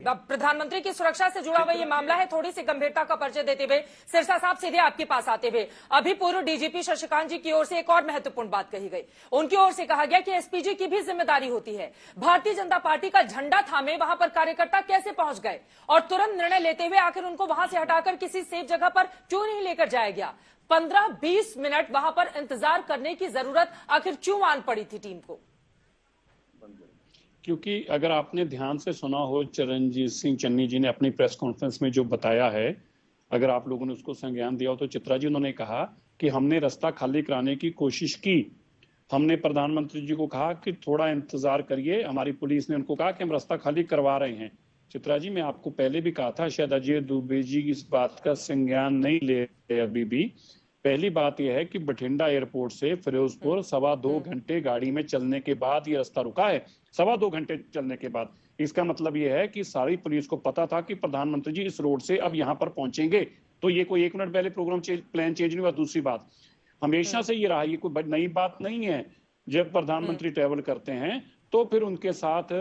अब प्रधानमंत्री की सुरक्षा से जुड़ा हुआ ये मामला है, थोड़ी सी गंभीरता का परिचय देते हुए सिरसा साहब सीधे आपके पास आते हुए, अभी पूर्व डीजीपी शशिकांत जी की ओर से एक और महत्वपूर्ण बात कही गई। उनकी ओर से कहा गया कि एसपीजी की भी जिम्मेदारी होती है। भारतीय जनता पार्टी का झंडा थामे वहां पर कार्यकर्ता कैसे पहुंच गए और तुरंत निर्णय लेते हुए आखिर उनको वहां से हटाकर किसी सेफ जगह पर क्यों नहीं लेकर जाया गया? 15-20 मिनट वहां पर इंतजार करने की जरूरत आखिर क्यों आन पड़ी थी टीम को? क्योंकि अगर आपने ध्यान से सुना हो, चरणजीत सिंह चन्नी जी ने अपनी प्रेस कॉन्फ्रेंस में जो बताया है, अगर आप लोगों ने उसको संज्ञान दिया हो तो चित्रा जी, उन्होंने कहा कि हमने रास्ता खाली कराने की कोशिश की। हमने प्रधानमंत्री जी को कहा कि थोड़ा इंतजार करिए, हमारी पुलिस ने उनको कहा कि हम रास्ता खाली करवा रहे हैं। चित्रा जी, मैं आपको पहले भी कहा था, शायद अजय दुबे जी इस बात का संज्ञान नहीं ले रहे अभी भी। पहली बात यह है कि बठिंडा एयरपोर्ट से फिरोजपुर 2.25 घंटे गाड़ी में चलने के बाद ये रास्ता रुका है। 2.25 घंटे चलने के बाद इसका मतलब यह है कि सारी पुलिस को पता था कि प्रधानमंत्री जी इस रोड से अब यहाँ पर पहुंचेंगे। तो ये कोई 1 मिनट पहले प्रोग्राम प्लान चेंज नहीं हुआ। दूसरी बात, हमेशा से ये रहा, ये कोई नई बात नहीं है। जब प्रधानमंत्री ट्रेवल करते हैं तो फिर उनके साथ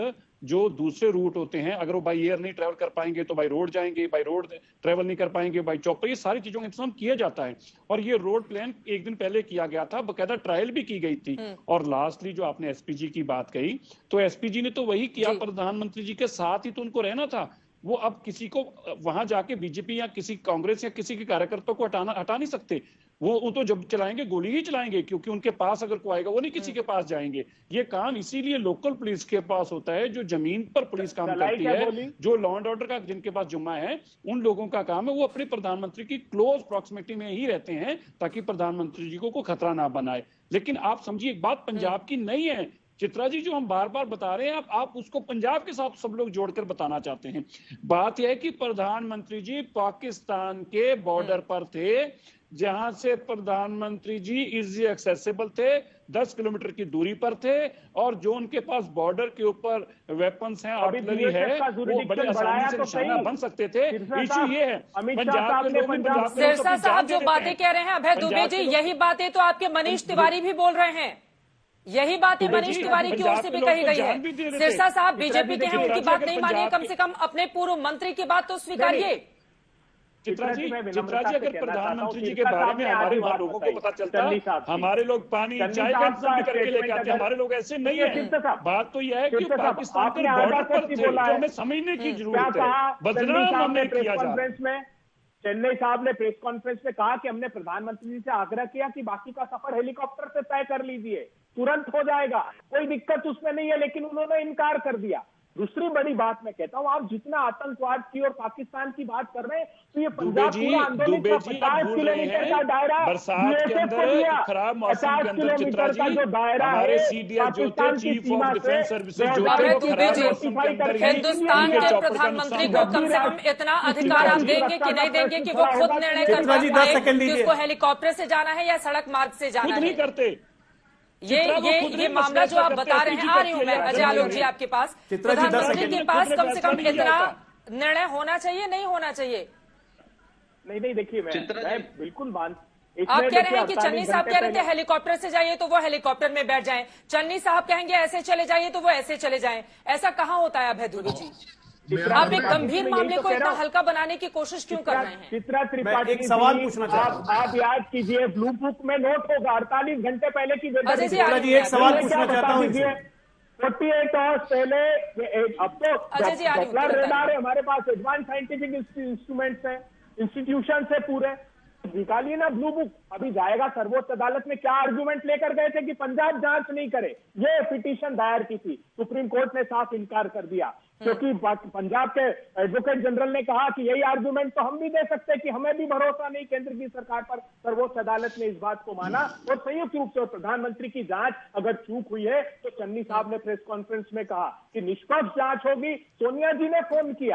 जो दूसरे रूट होते हैं, अगर वो बाई एयर नहीं ट्रेवल कर पाएंगे तो बाई रोड जाएंगे, बाई रोड ट्रेवल नहीं कर पाएंगे बाई चौपर, ये सारी चीजों का इंतजाम किया जाता है। और ये रोड प्लान 1 दिन पहले किया गया था, बकायदा ट्रायल भी की गई थी। और लास्टली जो आपने एसपीजी की बात कही, तो एसपीजी ने तो वही किया, प्रधानमंत्री जी के साथ ही तो उनको रहना था। वो अब किसी को वहां जाके बीजेपी या किसी कांग्रेस या किसी के कार्यकर्ता को हटा नहीं सकते। वो तो जब चलाएंगे गोली ही चलाएंगे, क्योंकि उनके पास अगर कोई आएगा वो नहीं किसी के पास जाएंगे। ये काम इसीलिए लोकल पुलिस के पास होता है, जो जमीन पर पुलिस काम करती है, जो लॉ एंड ऑर्डर का जिनके पास जुम्मा है, उन लोगों का काम है। वो अपने प्रधानमंत्री की क्लोज प्रॉक्सिमिटी में ही रहते हैं ताकि प्रधानमंत्री जी को कोई खतरा ना बनाए। लेकिन आप समझिए, एक बात पंजाब की नहीं है चित्रा जी, जो हम बार बार बता रहे हैं, आप उसको पंजाब के साथ सब लोग जोड़कर बताना चाहते हैं। बात यह है कि प्रधानमंत्री जी पाकिस्तान के बॉर्डर पर थे, जहां से प्रधानमंत्री जी इजी एक्सेसिबल थे, 10 किलोमीटर की दूरी पर थे, और जो उनके पास बॉर्डर के ऊपर वेपन्स हैं, आर्टिलरी है, वो बड़े आसानी से निशाना बन सकते थे। इश्यू ये है, पंजाब के लोग सिरसा साहब जो बातें कह रहे हैं अभय दुबे जी, यही बातें तो आपके मनीष तिवारी भी बोल रहे हैं। यही बातें मनीष तिवारी की ओर से भी कही गई है। सिरसा साहब बीजेपी के हैं, उनकी बात नहीं मानिए, कम से कम अपने पूर्व मंत्री की बात तो स्वीकारिए। चित्रा जी, अगर प्रधानमंत्री जी के बारे में हमारे लोगों को पता चलता, हमारे लोग पानी चाय का इंतजाम करके लेके आते। हमारे लोग ऐसे नहीं है। बात तो यह है कि पाकिस्तान के बॉर्डर पर थे, जो हमें समझने की जरूरत है। बदनाम हमें किया जा रहा है। चेन्नई साहब ने प्रेस कॉन्फ्रेंस में कहा कि हमने प्रधानमंत्री जी से आग्रह किया कि बाकी का सफर हेलीकॉप्टर से तय कर लीजिए, तुरंत हो जाएगा, कोई दिक्कत उसमें नहीं है, लेकिन उन्होंने इनकार कर दिया। दूसरी बड़ी बात मैं कहता हूं, आप जितना आतंकवाद की और पाकिस्तान की बात कर रहे हैं, तो ये पंजाब पूरा आंदोलन का 50 किलोमीटर का दायरा बीएसएफ को दिया। 50 किलोमीटर का जो दायरा है पाकिस्तान की सीमा से, हिंदुस्तान के प्रधानमंत्री को कम से कम इतना अधिकार आप देंगे कि नहीं देंगे कि वो खुद निर्णय कर पाए कि उसको हेलीकॉप्टर से जाना है या सड़क मार्ग से जाना है? नहीं करते। ये मामला जो आप बता रहे हैं, आ रही हूं मैं अजय आलोक जी आपके पास। प्रधानमंत्री के पास कम से कम इतना निर्णय होना चाहिए, नहीं होना चाहिए? नहीं, देखिए मैं बिल्कुल आप कह रहे हैं कि चन्नी साहब कह रहे थे हेलीकॉप्टर से जाइए तो वो हेलीकॉप्टर में बैठ जाएं, चन्नी साहब कहेंगे ऐसे चले जाइए तो वो ऐसे चले जाएं। ऐसा कहाँ होता है अभय दुबे जी? आप एक गंभीर मामले को इतना हल्का बनाने की कोशिश क्यों कर रहे हैं? चित्रा त्रिपाठी, एक सवाल पूछना चाहता हूं। आप याद कीजिए, ब्लू बुक में नोट होगा 48 घंटे पहले की चित्रा जी, एक सवाल पूछना चाहता हूं। 48 आवर्स पहले, अब तो डॉपलर रेडार है हमारे पास, एडवांस साइंटिफिक इंस्ट्रूमेंट्स है, इंस्टीट्यूशन है पूरे। निकालिए ना ब्लू बुक। अभी जाएगा सर्वोच्च अदालत में, क्या आर्गुमेंट लेकर गए थे कि पंजाब जांच नहीं करे, ये पिटीशन दायर की थी, सुप्रीम कोर्ट ने साफ इनकार कर दिया, क्योंकि पंजाब के एडवोकेट जनरल ने कहा कि यही आर्गुमेंट तो हम भी दे सकते हैं कि हमें भी भरोसा नहीं केंद्र की सरकार पर। सर्वोच्च अदालत ने इस बात को माना और संयुक्त रूप से प्रधानमंत्री की जांच अगर चूक हुई है तो चन्नी साहब ने प्रेस कॉन्फ्रेंस में कहा कि निष्पक्ष जांच होगी। सोनिया जी ने फोन किया